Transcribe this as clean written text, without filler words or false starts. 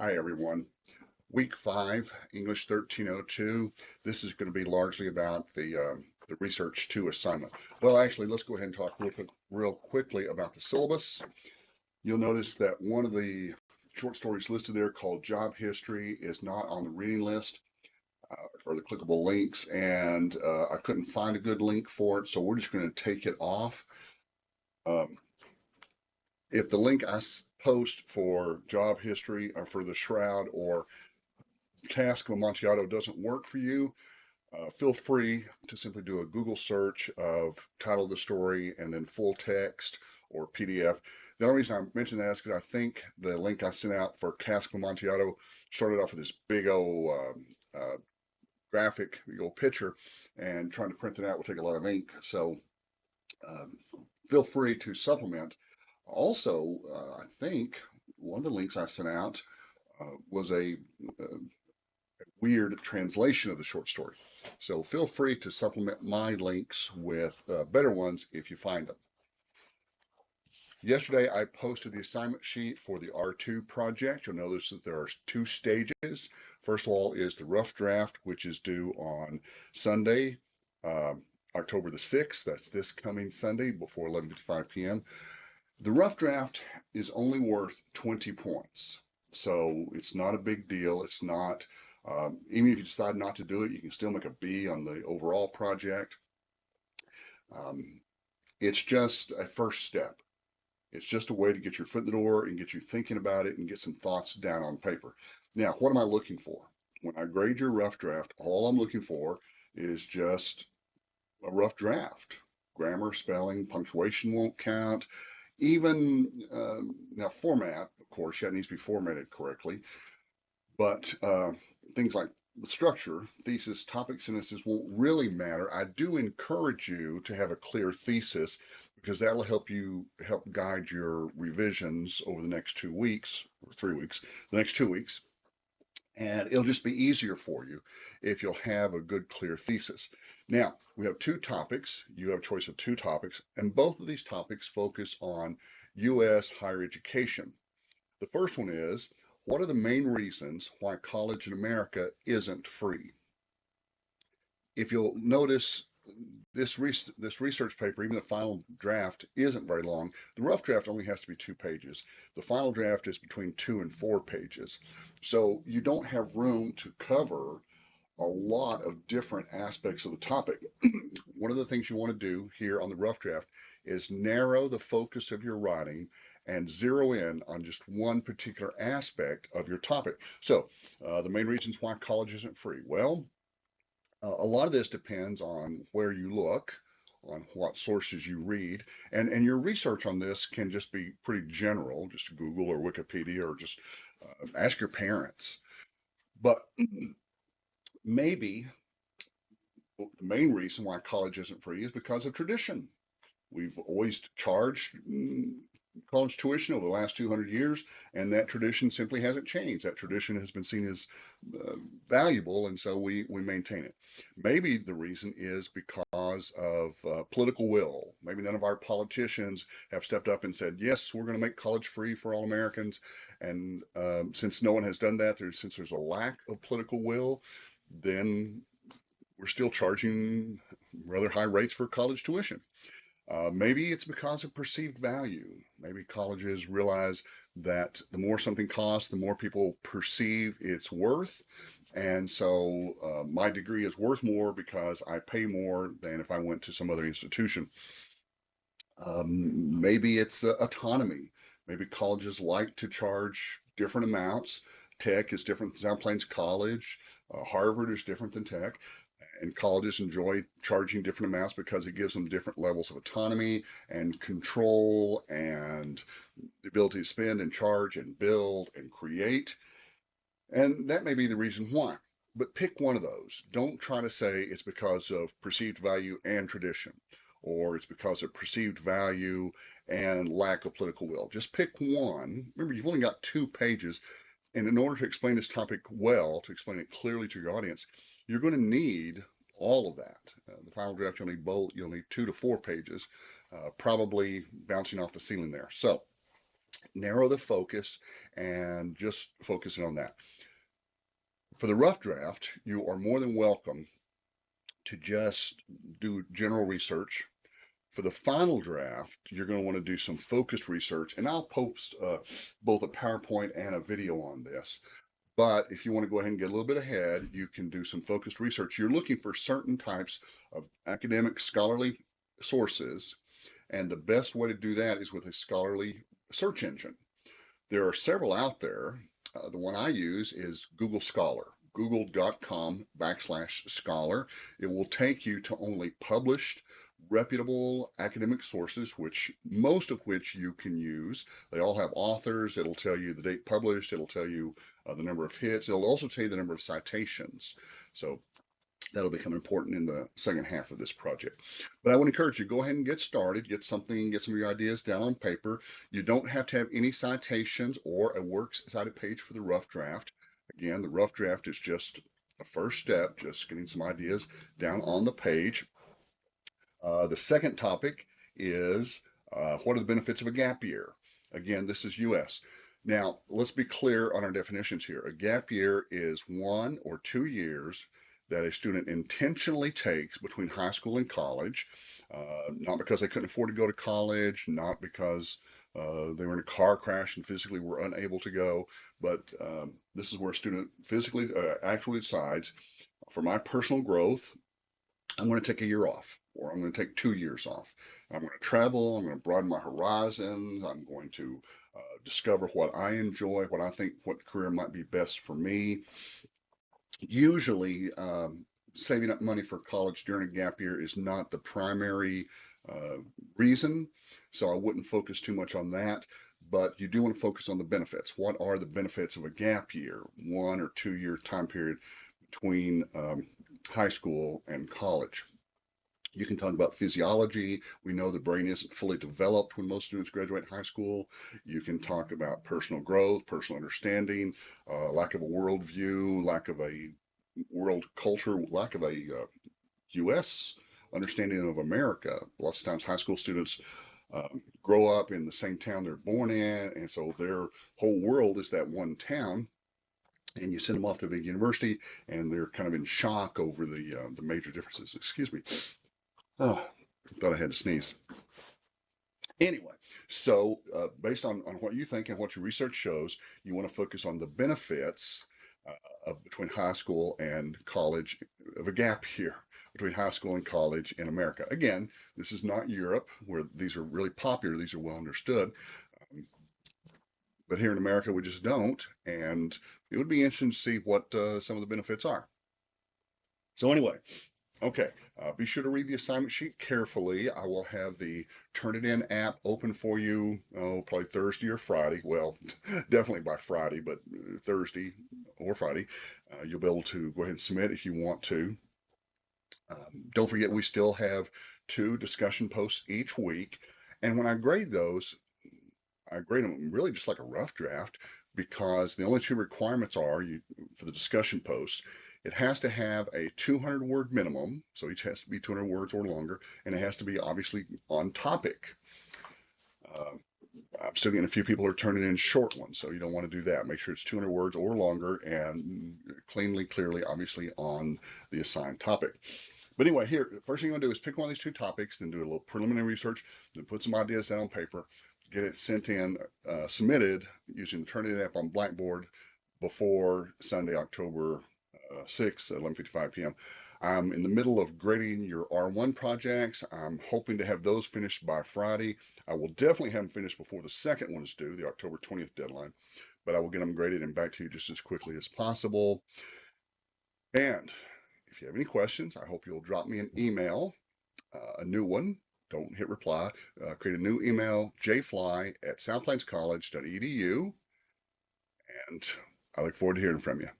Hi, everyone. Week 5, English 1302. This is going to be largely about the Research 2 assignment. Well, actually, let's go ahead and talk real quickly about the syllabus. You'll notice that one of the short stories listed there called Job History is not on the reading list or the clickable links, and I couldn't find a good link for it, so we're just going to take it off. Um, if the link I post for Job History or for the Shroud or Cask of Amontillado doesn't work for you, feel free to simply do a Google search of title of the story and then full text or PDF. The only reason I mention that is because I think the link I sent out for Cask of Amontillado started off with this big old graphic, big old picture, and trying to print it out will take a lot of ink. So um, feel free to supplement. Also, I think one of the links I sent out was a weird translation of the short story. So feel free to supplement my links with better ones if you find them. Yesterday, I posted the assignment sheet for the R2 project. You'll notice that there are 2 stages. First of all is the rough draft, which is due on Sunday, uh, October the 6th. That's this coming Sunday before 11:55 p.m. The rough draft is only worth 20 points. So it's not a big deal. It's not, even if you decide not to do it, you can still make a B on the overall project. Um, it's just a first step. It's just a way to get your foot in the door and get you thinking about it and get some thoughts down on paper. Now, what am I looking for? When I grade your rough draft, all I'm looking for is just a rough draft. Grammar, spelling, punctuation won't count. Even now, format, of course, yeah, it needs to be formatted correctly, but things like the structure, thesis, topic sentences won't really matter. I do encourage you to have a clear thesis because that'll help guide your revisions over the next 2 weeks or 3 weeks, the next 2 weeks. And it'll just be easier for you if you'll have a good, clear thesis. Now, we have 2 topics. You have a choice of 2 topics, and both of these topics focus on U.S. higher education. The first one is, what are the main reasons why college in America isn't free? If you'll notice, this research paper, even the final draft, isn't very long. The rough draft only has to be 2 pages. The final draft is between 2 and 4 pages. So you don't have room to cover a lot of different aspects of the topic. One of the things you want to do here on the rough draft is narrow the focus of your writing and zero in on just one particular aspect of your topic. So, the main reasons why college isn't free. Well, a lot of this depends on where you look, on what sources you read, and your research on this can just be pretty general, just Google or Wikipedia, or just ask your parents. But maybe the main reason why college isn't free is because of tradition. We've always charged college tuition over the last 200 years, and that tradition simply hasn't changed. That tradition has been seen as uh, valuable, and so we maintain it. Maybe the reason is because of political will. Maybe none of our politicians have stepped up and said, yes, we're going to make college free for all Americans. And since no one has done that, since there's a lack of political will, then we're still charging rather high rates for college tuition. Maybe it's because of perceived value. Maybe colleges realize that the more something costs, the more people perceive its worth. And so my degree is worth more because I pay more than if I went to some other institution. Maybe it's autonomy. Maybe colleges like to charge different amounts. Tech is different than South Plains College. Harvard is different than Tech. And colleges enjoy charging different amounts because it gives them different levels of autonomy and control and the ability to spend and charge and build and create. And that may be the reason why. But pick one of those. Don't try to say it's because of perceived value and tradition, or it's because of perceived value and lack of political will. Just pick one. Remember, you've only got 2 pages. And in order to explain this topic well, to explain it clearly to your audience, you're going to need all of that. The final draft, you'll need 2 to 4 pages, probably bouncing off the ceiling there. So narrow the focus and just focusing on that. For the rough draft, you are more than welcome to just do general research. For the final draft, you're going to want to do some focused research, and I'll post both a PowerPoint and a video on this. But if you want to go ahead and get a little bit ahead, you can do some focused research. You're looking for certain types of academic scholarly sources, and the best way to do that is with a scholarly search engine. There are several out there. The one I use is Google Scholar, google.com/scholar. It will take you to only published, reputable academic sources, which most of which you can use. They all have authors. It'll tell you the date published. It'll tell you the number of hits. It'll also tell you the number of citations. So that'll become important in the second half of this project. But I would encourage you, go ahead and get started, get some of your ideas down on paper. You don't have to have any citations or a works cited page for the rough draft. Again, the rough draft is just a first step, just getting some ideas down on the page. The second topic is what are the benefits of a gap year? Again, this is US. Now, let's be clear on our definitions here. A gap year is 1 or 2 years that a student intentionally takes between high school and college, not because they couldn't afford to go to college, not because they were in a car crash and physically were unable to go, but this is where a student physically actually decides, for my personal growth, I'm going to take a year off, or I'm going to take 2 years off. I'm going to travel. I'm going to broaden my horizons. I'm going to discover what I enjoy, what I think, what career might be best for me. Usually, saving up money for college during a gap year is not the primary reason, so I wouldn't focus too much on that. But you do want to focus on the benefits. What are the benefits of a gap year, 1 or 2 year time period between high school and college? You can talk about physiology. We know the brain isn't fully developed when most students graduate high school. You can talk about personal growth, personal understanding, lack of a worldview, lack of a world culture, lack of a U.S. understanding of America. Lots of times high school students grow up in the same town they're born in, and so their whole world is that one town. And you send them off to a big university, and they're kind of in shock over the major differences. Excuse me. Oh, thought I had to sneeze. Anyway, so based on what you think and what your research shows, you want to focus on the benefits between high school and college, of a gap here between high school and college in America. Again, this is not Europe, where these are really popular, these are well understood. But here in America, we just don't. And it would be interesting to see what some of the benefits are. So anyway, okay, be sure to read the assignment sheet carefully. I will have the Turnitin app open for you, probably Thursday or Friday. Well, definitely by Friday, but Thursday or Friday. You'll be able to go ahead and submit if you want to. Don't forget, we still have 2 discussion posts each week. And when I grade those, I grade them really just like a rough draft, because the only 2 requirements are, for the discussion post, it has to have a 200-word minimum, so each has to be 200 words or longer, and it has to be obviously on topic. I'm still getting a few people who are turning in short ones, so you don't want to do that. Make sure it's 200 words or longer and clearly, obviously on the assigned topic. But anyway, here, first thing you want to do is pick one of these 2 topics, then do a little preliminary research, then put some ideas down on paper, get it sent in, submitted using the Turnitin app on Blackboard before Sunday, October 6th at 11:55 p.m. I'm in the middle of grading your R1 projects. I'm hoping to have those finished by Friday. I will definitely have them finished before the second one is due, the October 20th deadline, but I will get them graded and back to you just as quickly as possible. And if you have any questions, I hope you'll drop me an email, a new one. Don't hit reply. Create a new email, jfly@southplains.college.edu, and I look forward to hearing from you.